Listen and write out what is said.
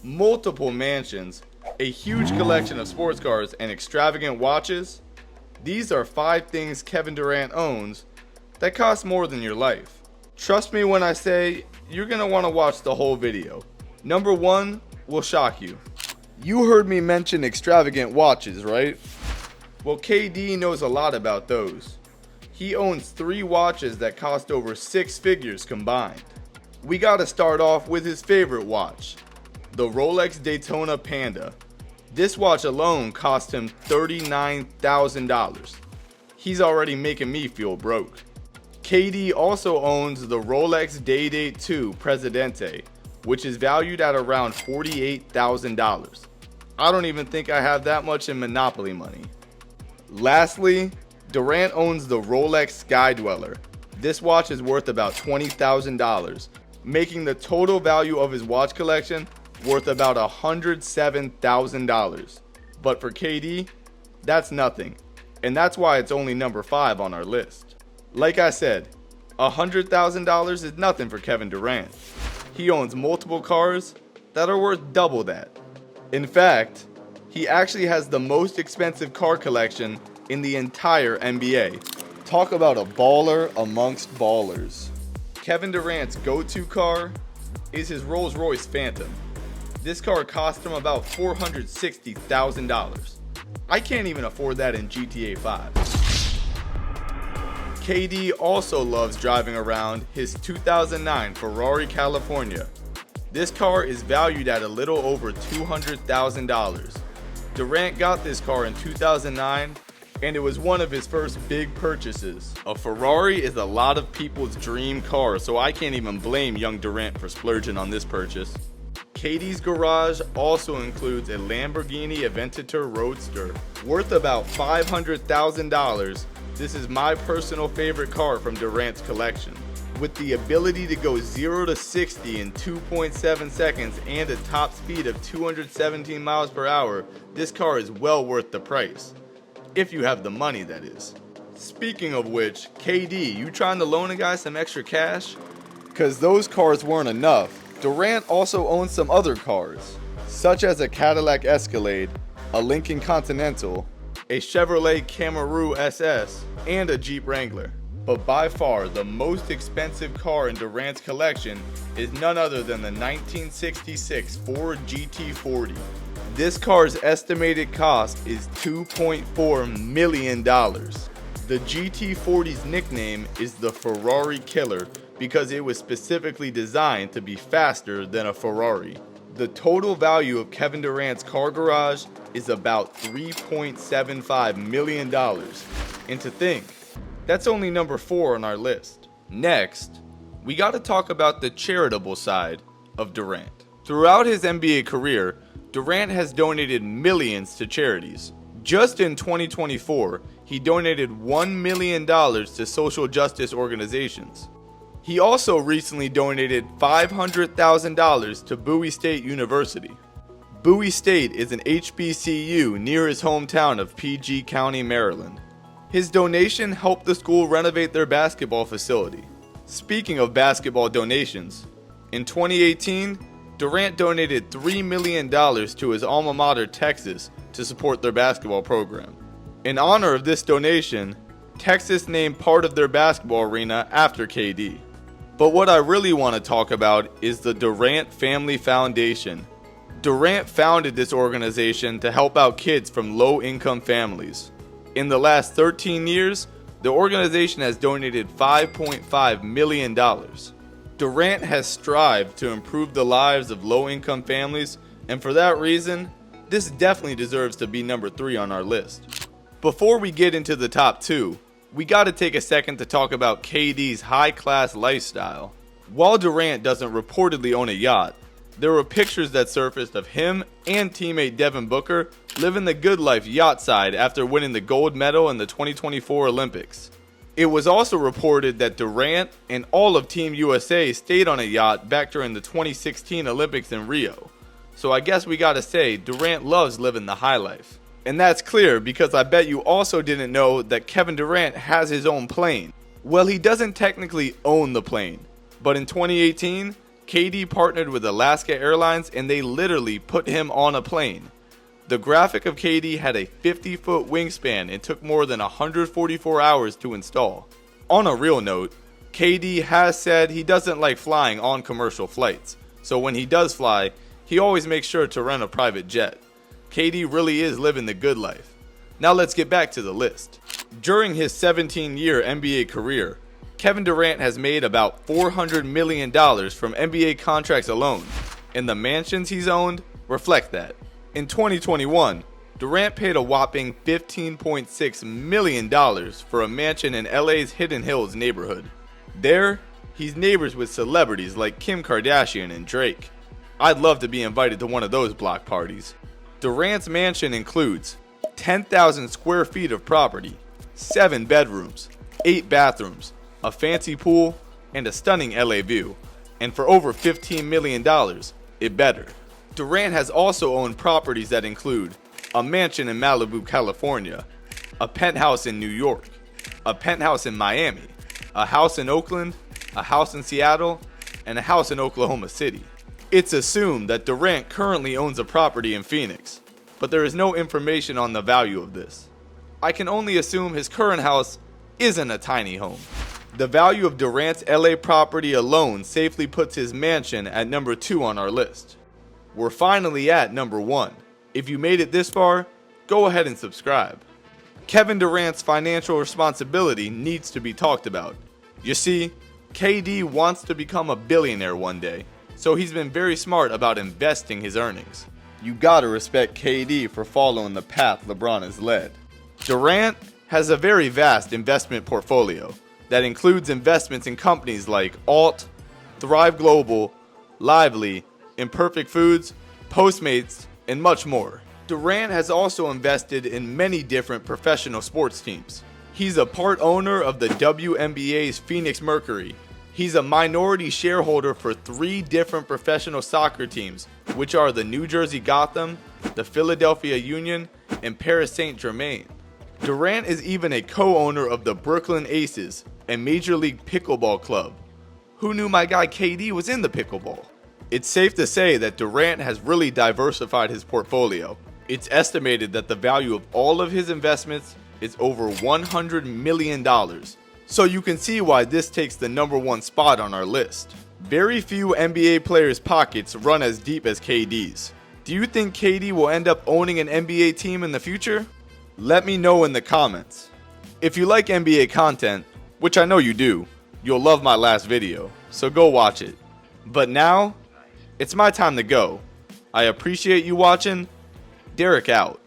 multiple mansions, a huge collection of sports cars, and extravagant watches. These are 5 things Kevin Durant owns that cost more than your life. Trust me when I say you're gonna want to watch the whole video. Number 1 will shock you. You heard me mention extravagant watches, right? Well, KD knows a lot about those. He owns 3 watches that cost over 6 figures combined. We gotta start off with his favorite watch, the Rolex Daytona Panda. This watch alone cost him $39,000. He's already making me feel broke. KD also owns the Rolex Day-Date 2 Presidente, which is valued at around $48,000. I don't even think I have that much in Monopoly money. Lastly, Durant owns the Rolex Sky Dweller. This watch is worth about $20,000, making the total value of his watch collection worth about $107,000. But for KD, that's nothing, and that's why it's only number 5 on our list. Like I said, $100,000 is nothing for Kevin Durant. He owns multiple cars that are worth double that. In fact, he actually has the most expensive car collection in the entire NBA. Talk about a baller amongst ballers. Kevin Durant's go-to car is his Rolls-Royce Phantom. This car cost him about $460,000. I can't even afford that in GTA 5. KD also loves driving around his 2009 Ferrari California. This car is valued at a little over $200,000. Durant got this car in 2009, and it was one of his first big purchases. A Ferrari is a lot of people's dream car, so I can't even blame young Durant for splurging on this purchase. KD's garage also includes a Lamborghini Aventador Roadster, worth about $500,000. This is my personal favorite car from Durant's collection. With the ability to go 0 to 60 in 2.7 seconds and a top speed of 217 miles per hour, this car is well worth the price. If you have the money, that is. Speaking of which, KD, you trying to loan a guy some extra cash? Cause those cars weren't enough. Durant also owns some other cars, such as a Cadillac Escalade, a Lincoln Continental, a Chevrolet Camaro SS, and a Jeep Wrangler. But by far, the most expensive car in Durant's collection is none other than the 1966 Ford GT40. This car's estimated cost is $2.4 million. The GT40's nickname is the Ferrari Killer because it was specifically designed to be faster than a Ferrari. The total value of Kevin Durant's car garage is about $3.75 million. And to think, that's only number 4 on our list. Next, we got to talk about the charitable side of Durant. Throughout his NBA career, Durant has donated millions to charities. Just in 2024, he donated $1 million to social justice organizations. He also recently donated $500,000 to Bowie State University. Bowie State is an HBCU near his hometown of PG County, Maryland. His donation helped the school renovate their basketball facility. Speaking of basketball donations, in 2018, Durant donated $3 million to his alma mater, Texas, to support their basketball program. In honor of this donation, Texas named part of their basketball arena after KD. But what I really want to talk about is the Durant Family Foundation. Durant founded this organization to help out kids from low-income families. In the last 13 years, the organization has donated $5.5 million. Durant has strived to improve the lives of low-income families, and for that reason, this definitely deserves to be number 3 on our list. Before we get into the top 2, we gotta take a second to talk about KD's high-class lifestyle. While Durant doesn't reportedly own a yacht, there were pictures that surfaced of him and teammate Devin Booker living the good life yacht side after winning the gold medal in the 2024 Olympics. It was also reported that Durant and all of Team USA stayed on a yacht back during the 2016 Olympics in Rio. So I guess we gotta say Durant loves living the high life. And that's clear because I bet you also didn't know that Kevin Durant has his own plane. Well, he doesn't technically own the plane, but in 2018, KD partnered with Alaska Airlines and they literally put him on a plane. The graphic of KD had a 50-foot wingspan and took more than 144 hours to install. On a real note, KD has said he doesn't like flying on commercial flights, so when he does fly, he always makes sure to rent a private jet. KD really is living the good life. Now let's get back to the list. During his 17-year NBA career, Kevin Durant has made about $400 million from NBA contracts alone, and the mansions he's owned reflect that. In 2021, Durant paid a whopping $15.6 million for a mansion in LA's Hidden Hills neighborhood. There, he's neighbors with celebrities like Kim Kardashian and Drake. I'd love to be invited to one of those block parties. Durant's mansion includes 10,000 square feet of property, 7 bedrooms, 8 bathrooms, a fancy pool, and a stunning LA view. And for over $15 million, it better. Durant has also owned properties that include a mansion in Malibu, California, a penthouse in New York, a penthouse in Miami, a house in Oakland, a house in Seattle, and a house in Oklahoma City. It's assumed that Durant currently owns a property in Phoenix, but there is no information on the value of this. I can only assume his current house isn't a tiny home. The value of Durant's LA property alone safely puts his mansion at number 2 on our list. We're finally at number 1. If you made it this far, go ahead and subscribe. Kevin Durant's financial responsibility needs to be talked about. You see, KD wants to become a billionaire one day, so he's been very smart about investing his earnings. You gotta respect KD for following the path LeBron has led. Durant has a very vast investment portfolio that includes investments in companies like Alt, Thrive Global, Lively, Imperfect Foods, Postmates, and much more. Durant has also invested in many different professional sports teams. He's a part owner of the WNBA's Phoenix Mercury. He's a minority shareholder for 3 different professional soccer teams, which are the New Jersey Gotham, the Philadelphia Union, and Paris Saint-Germain. Durant is even a co-owner of the Brooklyn Aces, a Major League Pickleball club. Who knew my guy KD was in the pickleball? It's safe to say that Durant has really diversified his portfolio. It's estimated that the value of all of his investments is over $100 million. So you can see why this takes the number 1 spot on our list. Very few NBA players' pockets run as deep as KD's. Do you think KD will end up owning an NBA team in the future? Let me know in the comments. If you like NBA content, which I know you do, you'll love my last video, so go watch it. But now, it's my time to go. I appreciate you watching. Derek out.